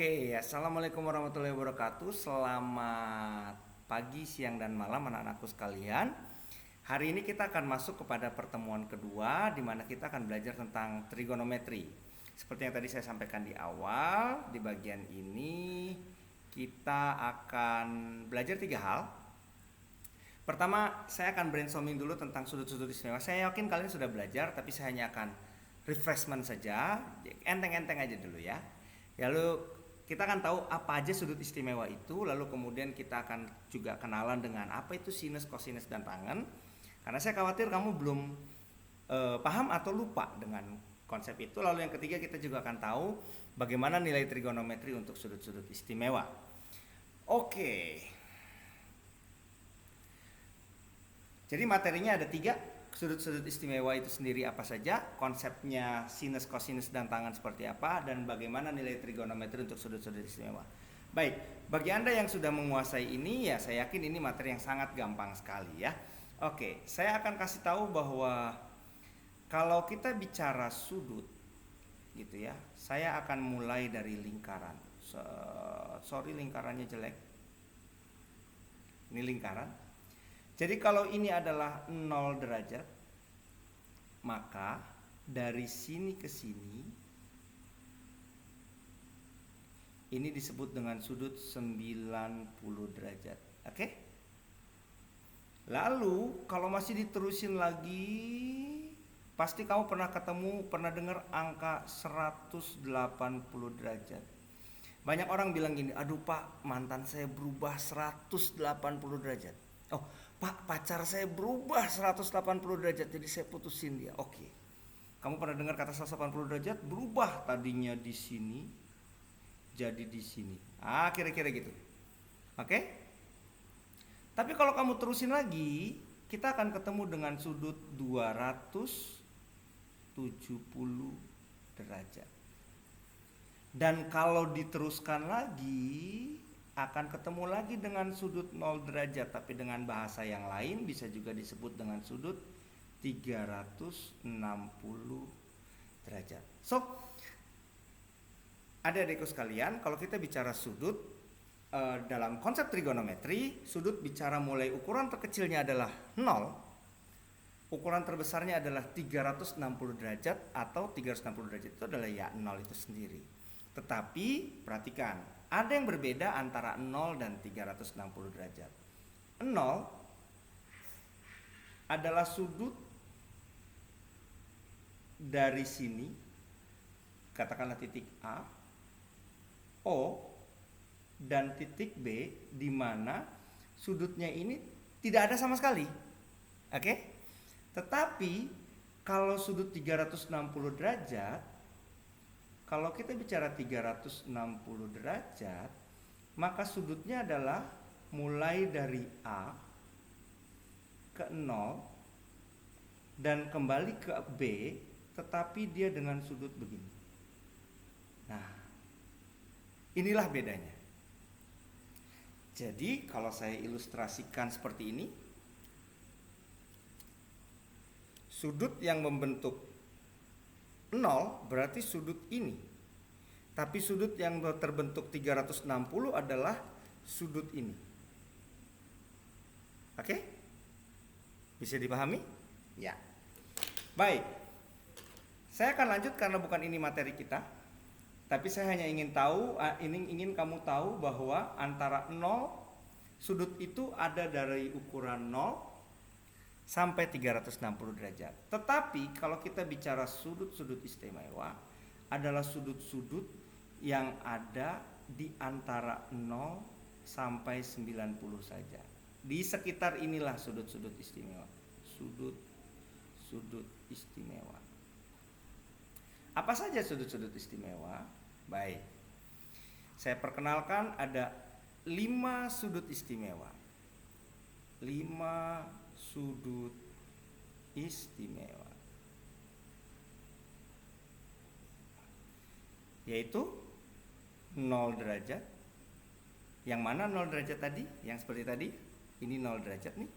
Oke, assalamualaikum warahmatullahi wabarakatuh. Selamat pagi, siang, dan malam anak-anakku sekalian. Hari ini kita akan masuk kepada pertemuan kedua, di mana kita akan belajar tentang trigonometri. Seperti yang tadi saya sampaikan di awal, di bagian ini kita akan belajar 3 hal. Pertama, saya akan brainstorming dulu tentang sudut-sudut istimewa. Saya yakin kalian sudah belajar, tapi saya hanya akan refreshment saja, enteng-enteng aja dulu ya. Lalu kita akan tahu apa aja sudut istimewa itu, lalu kemudian kita akan juga kenalan dengan apa itu sinus, kosinus, dan tangen. Karena saya khawatir kamu belum paham atau lupa dengan konsep itu. Lalu yang ketiga, kita juga akan tahu bagaimana nilai trigonometri untuk sudut-sudut istimewa. Oke. Jadi materinya ada 3. Sudut-sudut istimewa itu sendiri apa saja, konsepnya sinus, kosinus, dan tangen seperti apa, dan bagaimana nilai trigonometri untuk sudut-sudut istimewa. Baik, bagi Anda yang sudah menguasai ini, ya saya yakin ini materi yang sangat gampang sekali ya. Oke, saya akan kasih tahu bahwa kalau kita bicara sudut gitu ya, saya akan mulai dari lingkaran. Sorry, lingkarannya jelek. Ini lingkaran. Jadi kalau ini adalah 0 derajat, maka dari sini ke sini ini disebut dengan sudut 90 derajat. Oke? Lalu kalau masih diterusin lagi, pasti kamu pernah dengar angka 180 derajat. Banyak orang bilang gini, aduh Pak, mantan saya berubah 180 derajat. Oh Pak, pacar saya berubah 180 derajat, jadi saya putusin dia. Oke. Kamu pernah dengar kata 180 derajat? Berubah tadinya di sini jadi di sini. Kira-kira gitu. Oke? Tapi kalau kamu terusin lagi, kita akan ketemu dengan sudut 270 derajat. Dan kalau diteruskan lagi, akan ketemu lagi dengan sudut 0 derajat, tapi dengan bahasa yang lain bisa juga disebut dengan sudut 360 derajat. So, adik-adikku sekalian, kalau kita bicara sudut dalam konsep trigonometri, sudut bicara mulai ukuran terkecilnya adalah 0, ukuran terbesarnya adalah 360 derajat, atau 360 derajat itu adalah ya 0 itu sendiri. Tetapi perhatikan, ada yang berbeda antara 0 dan 360 derajat. 0 adalah sudut dari sini, katakanlah titik A, O, dan titik B, di mana sudutnya ini tidak ada sama sekali. Oke? Tetapi kalau sudut 360 derajat, kalau kita bicara 360 derajat, maka sudutnya adalah mulai dari A ke 0 dan kembali ke B, tetapi dia dengan sudut begini. Nah, inilah bedanya. Jadi kalau saya ilustrasikan seperti ini, sudut yang membentuk 0 berarti sudut ini. Tapi sudut yang terbentuk 360 adalah sudut ini. Oke? Bisa dipahami? Ya. Baik. Saya akan lanjut karena bukan ini materi kita. Tapi saya hanya ingin kamu tahu bahwa antara 0, sudut itu ada dari ukuran 0 sampai 360 derajat. Tetapi kalau kita bicara sudut-sudut istimewa, adalah sudut-sudut yang ada di antara 0 sampai 90 saja. Di sekitar inilah sudut-sudut istimewa. Sudut-sudut istimewa. Apa saja sudut-sudut istimewa? Baik. Saya perkenalkan ada 5 sudut istimewa. 5 sudut istimewa, yaitu 0 derajat. Yang mana 0 derajat tadi? Yang seperti tadi. Ini 0 derajat nih,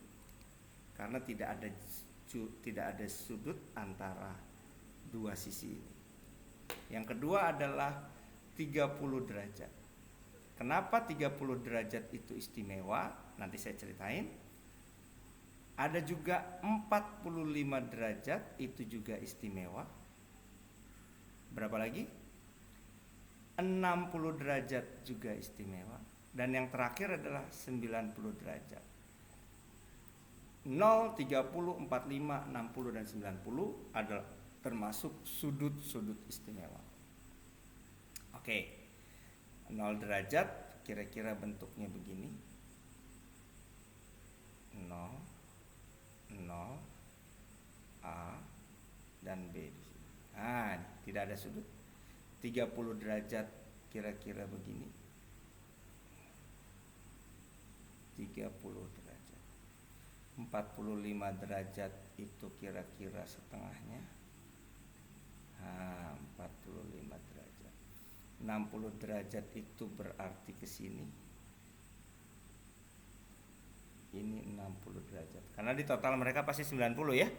karena tidak ada sudut antara dua sisi ini. Yang kedua adalah 30 derajat. Kenapa 30 derajat itu istimewa? Nanti saya ceritain. Ada juga 45 derajat, itu juga istimewa. Berapa lagi? 60 derajat juga istimewa. Dan yang terakhir adalah 90 derajat. 0, 30, 45, 60, dan 90 adalah termasuk sudut-sudut istimewa. Oke. 0 derajat kira-kira bentuknya begini. 0, 0, A, dan B di sini. Nah, tidak ada sudut. 30 derajat kira-kira begini. 30 derajat. 45 derajat itu kira-kira setengahnya. Nah, 45 derajat. 60 derajat itu berarti ke sini. Ini 60 derajat. Karena di total mereka pasti 90 ya.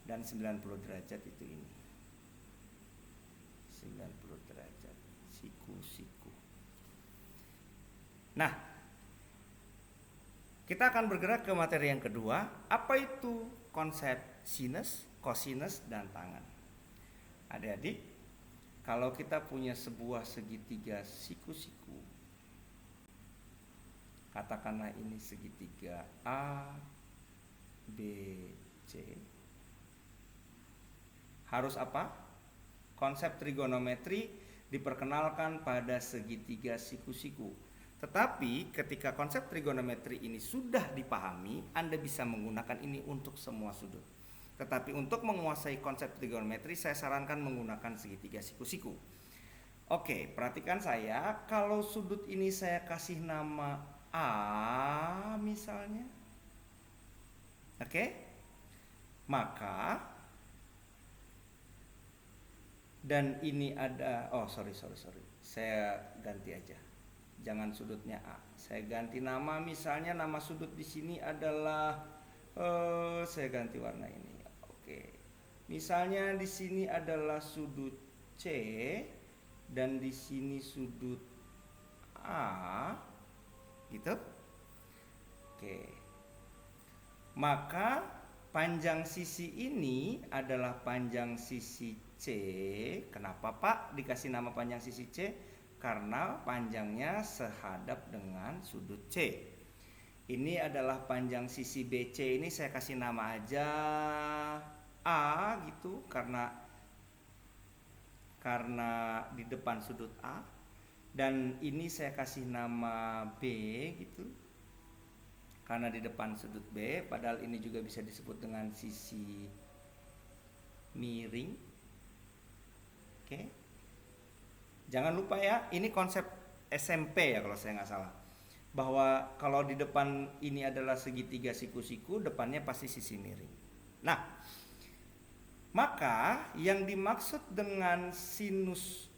Dan 90 derajat itu ini. 90 derajat. Siku-siku. Nah, kita akan bergerak ke materi yang kedua. Apa itu konsep sinus, kosinus, dan tangan? Adik-adik, kalau kita punya sebuah segitiga siku-siku, katakanlah ini segitiga A, B, C. Harus apa? Konsep trigonometri diperkenalkan pada segitiga siku-siku. Tetapi ketika konsep trigonometri ini sudah dipahami, Anda bisa menggunakan ini untuk semua sudut. Tetapi untuk menguasai konsep trigonometri, saya sarankan menggunakan segitiga siku-siku. Oke, perhatikan saya, kalau sudut ini saya kasih nama A misalnya. Oke? Maka dan ini ada, sorry. Saya ganti aja. Jangan sudutnya A. Saya ganti nama, misalnya nama sudut di sini adalah saya ganti warna ini. Oke. Misalnya di sini adalah sudut C dan di sini sudut A. Gitu. Oke. Maka panjang sisi ini adalah panjang sisi C. Kenapa Pak dikasih nama panjang sisi C? Karena panjangnya sehadap dengan sudut C. Ini adalah panjang sisi BC, ini saya kasih nama aja A gitu, karena di depan sudut A. Dan ini saya kasih nama B gitu, karena di depan sudut B. Padahal ini juga bisa disebut dengan sisi miring. Oke. Jangan lupa ya, ini konsep SMP ya kalau saya nggak salah, bahwa kalau di depan ini adalah segitiga siku-siku, depannya pasti sisi miring. Nah, maka yang dimaksud dengan sinus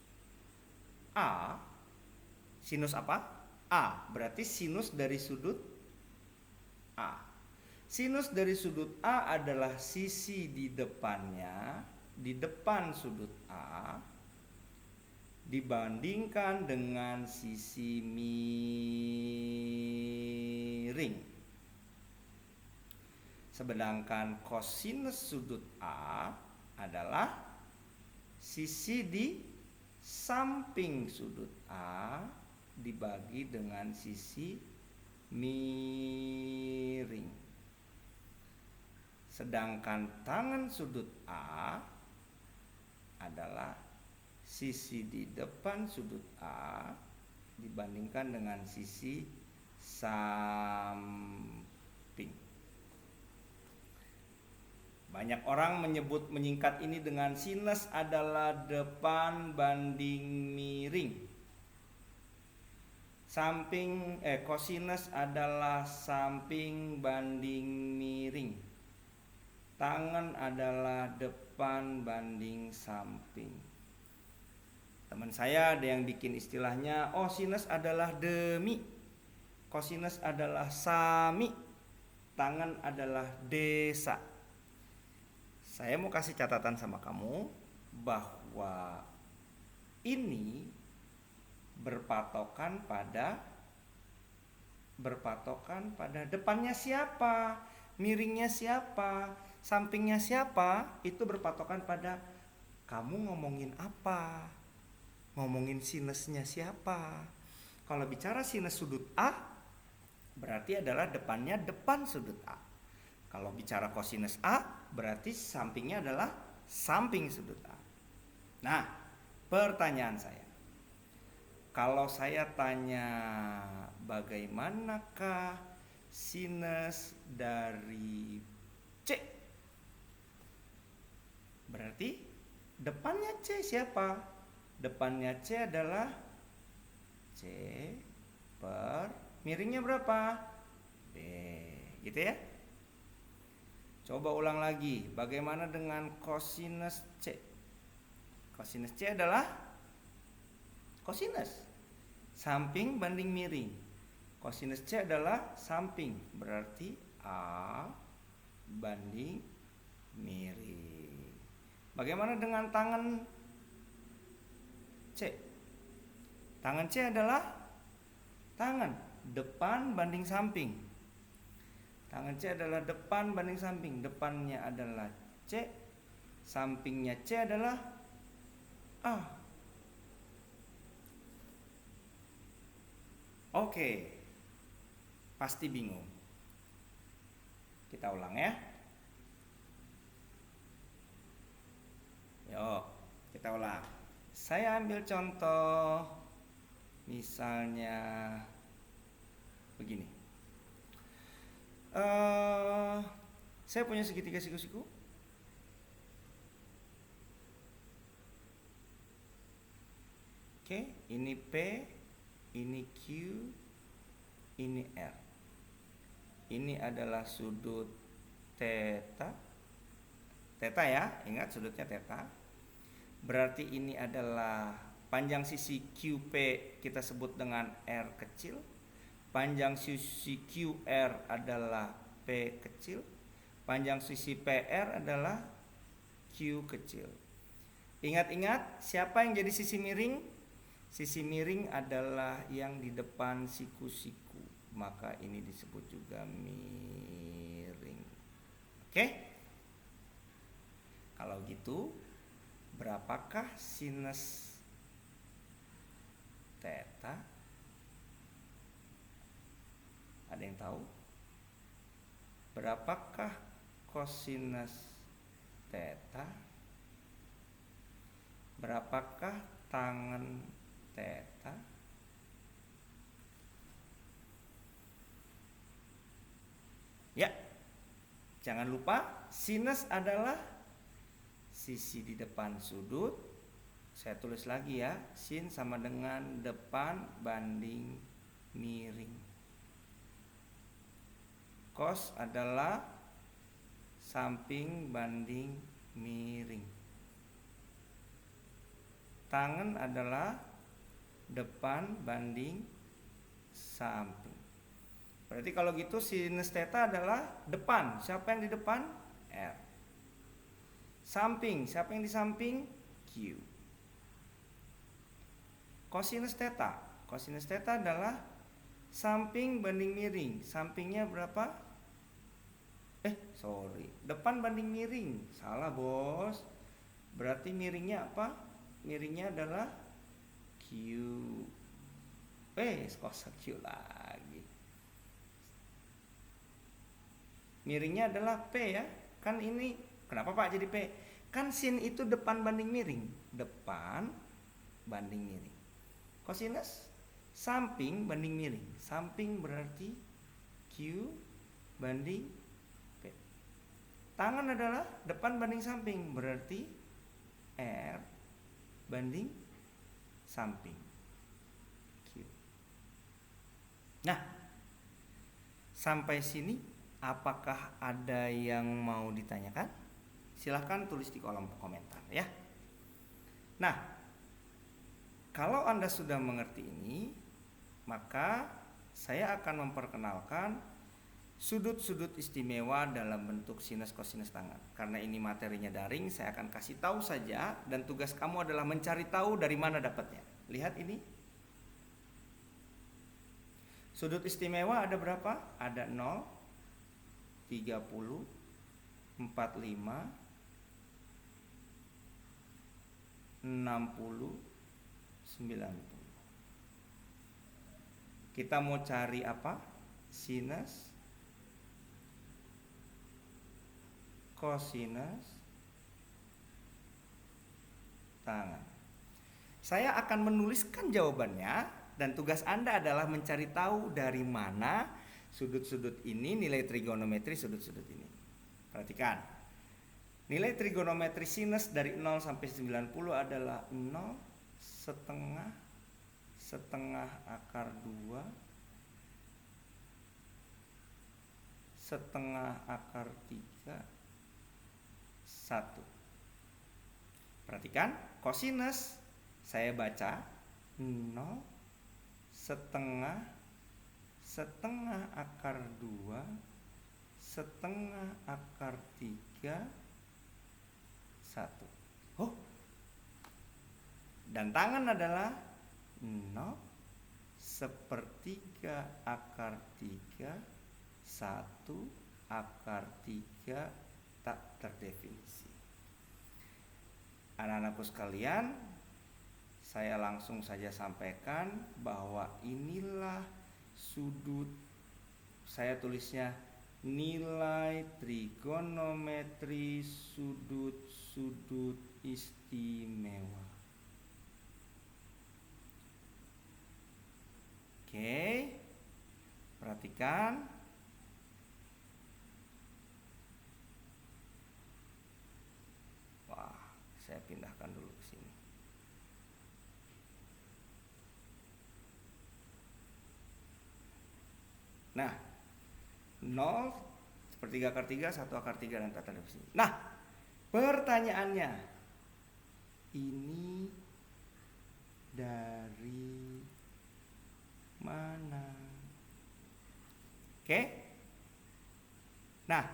A, sinus apa? A, berarti sinus dari sudut A. Sinus dari sudut A adalah sisi di depannya, di depan sudut A, dibandingkan dengan sisi miring. Sedangkan kosinus sudut A adalah sisi di samping sudut A dibagi dengan sisi miring. Sedangkan tangan sudut A adalah sisi di depan sudut A dibandingkan dengan sisi samping. Banyak orang menyingkat ini dengan sinus adalah depan banding miring. Kosinus adalah samping banding miring. Tangan adalah depan banding samping. Teman saya ada yang bikin istilahnya, sinus adalah demi, kosinus adalah sami, tangan adalah desa. Saya mau kasih catatan sama kamu bahwa ini berpatokan pada depannya siapa, miringnya siapa, sampingnya siapa, itu berpatokan pada kamu ngomongin apa, ngomongin sinusnya siapa. Kalau bicara sinus sudut A, berarti adalah depannya depan sudut A. Kalau bicara kosinus A, berarti sampingnya adalah samping sudut A. Nah, pertanyaan saya, kalau saya tanya bagaimanakah sinus dari C, berarti depannya C siapa? Depannya C adalah C per miringnya berapa? B, gitu ya. Coba ulang lagi, bagaimana dengan kosinus C? Kosinus C adalah kosinus, samping banding miring. Kosinus C adalah samping, berarti A banding miring. Bagaimana dengan tangan C? Tangan C adalah tangan, depan banding samping. Tangan C adalah depan banding samping. Depannya adalah C, sampingnya C adalah A. Oke, pasti bingung. Kita ulang ya. Yuk, kita ulang. Saya ambil contoh, misalnya begini. Saya punya segitiga siku-siku. Oke, ini P, ini Q, ini R. Ini adalah sudut theta. Theta ya, ingat sudutnya theta. Berarti ini adalah panjang sisi QP kita sebut dengan R kecil. Panjang sisi QR adalah P kecil. Panjang sisi PR adalah Q kecil. Ingat-ingat siapa yang jadi sisi miring? Sisi miring adalah yang di depan siku-siku. Maka ini disebut juga miring. Oke? Kalau gitu, berapakah sinus theta? Ada yang tahu? Berapakah kosinus theta? Berapakah tangan theta? Ya, jangan lupa sinus adalah sisi di depan sudut. Saya tulis lagi ya, sin sama dengan depan banding miring. Cos adalah samping banding miring. Tangan adalah depan banding samping. Berarti kalau gitu sinus theta adalah depan. Siapa yang di depan? R. Samping, siapa yang di samping? Q. Kosinus theta. Kosinus theta adalah samping banding miring. Sampingnya berapa? Depan banding miring. Salah, Bos. Berarti miringnya apa? Miringnya adalah Q. Kosa Q lagi. Miringnya adalah P ya. Kan ini kenapa Pak jadi P? Kan sin itu depan banding miring. Depan banding miring. Kosinus samping banding miring. Samping berarti Q banding P. Tangan adalah depan banding samping, berarti R banding samping Q. Nah, sampai sini apakah ada yang mau ditanyakan? Silahkan tulis di kolom komentar ya. Nah, kalau Anda sudah mengerti ini, maka saya akan memperkenalkan sudut-sudut istimewa dalam bentuk sinus kosinus tangan. Karena ini materinya daring, saya akan kasih tahu saja dan tugas kamu adalah mencari tahu dari mana dapatnya. Lihat ini. Sudut istimewa ada berapa? Ada 0, 30, 45, 60, 90. Kita mau cari apa? Sinus, kosinus, tangan. Saya akan menuliskan jawabannya dan tugas Anda adalah mencari tahu dari mana sudut-sudut ini, nilai trigonometri sudut-sudut ini. Perhatikan. Nilai trigonometri sinus dari 0 sampai 90 adalah 0 setengah akar 2 setengah akar 3 1. Perhatikan, kosinus saya baca 0 setengah akar 2 setengah akar 3 1. Oh. Dan tangan adalah 0 sepertiga akar 3 1 akar 3 tak terdefinisi. Anak-anakku sekalian, saya langsung saja sampaikan bahwa inilah sudut, saya tulisnya nilai trigonometri sudut-sudut istimewa. Oke, perhatikan. Wah, saya pindahkan dulu ke sini. Nah, 0 sepertiga akar 3, 1 akar 3 dan tata definisi. Nah, pertanyaannya, ini dari mana? Oke? Nah,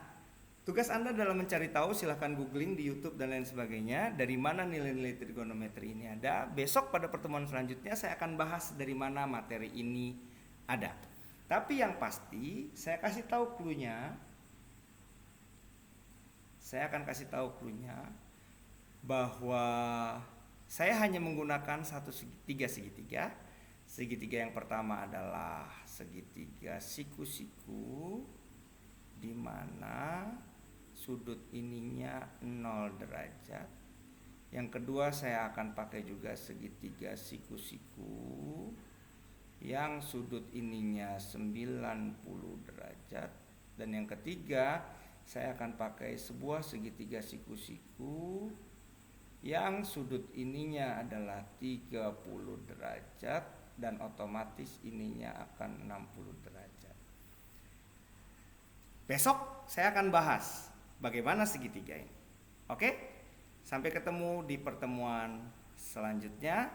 tugas Anda dalam mencari tahu silahkan googling di YouTube dan lain sebagainya dari mana nilai-nilai trigonometri ini ada. Besok pada pertemuan selanjutnya saya akan bahas dari mana materi ini ada. Tapi yang pasti saya kasih tahu clue-nya. Saya akan kasih tahu clue-nya bahwa saya hanya menggunakan satu segitiga. Segitiga yang pertama adalah segitiga siku-siku, di mana sudut ininya 0 derajat. Yang kedua saya akan pakai juga segitiga siku-siku yang sudut ininya 90 derajat. Dan yang ketiga saya akan pakai sebuah segitiga siku-siku yang sudut ininya adalah 30 derajat dan otomatis ininya akan 60 derajat. Besok saya akan bahas bagaimana segitiga ini. Oke? Sampai ketemu di pertemuan selanjutnya.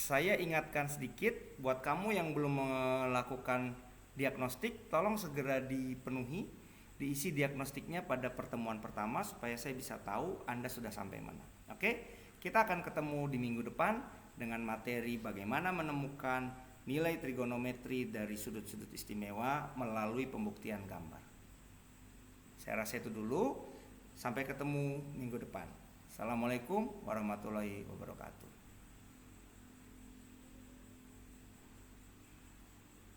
Saya ingatkan sedikit buat kamu yang belum melakukan diagnostik, tolong segera diisi diagnostiknya pada pertemuan pertama supaya saya bisa tahu Anda sudah sampai mana. Oke? Kita akan ketemu di minggu depan dengan materi bagaimana menemukan nilai trigonometri dari sudut-sudut istimewa melalui pembuktian gambar. Saya rasa itu dulu. Sampai ketemu minggu depan. Assalamualaikum warahmatullahi wabarakatuh.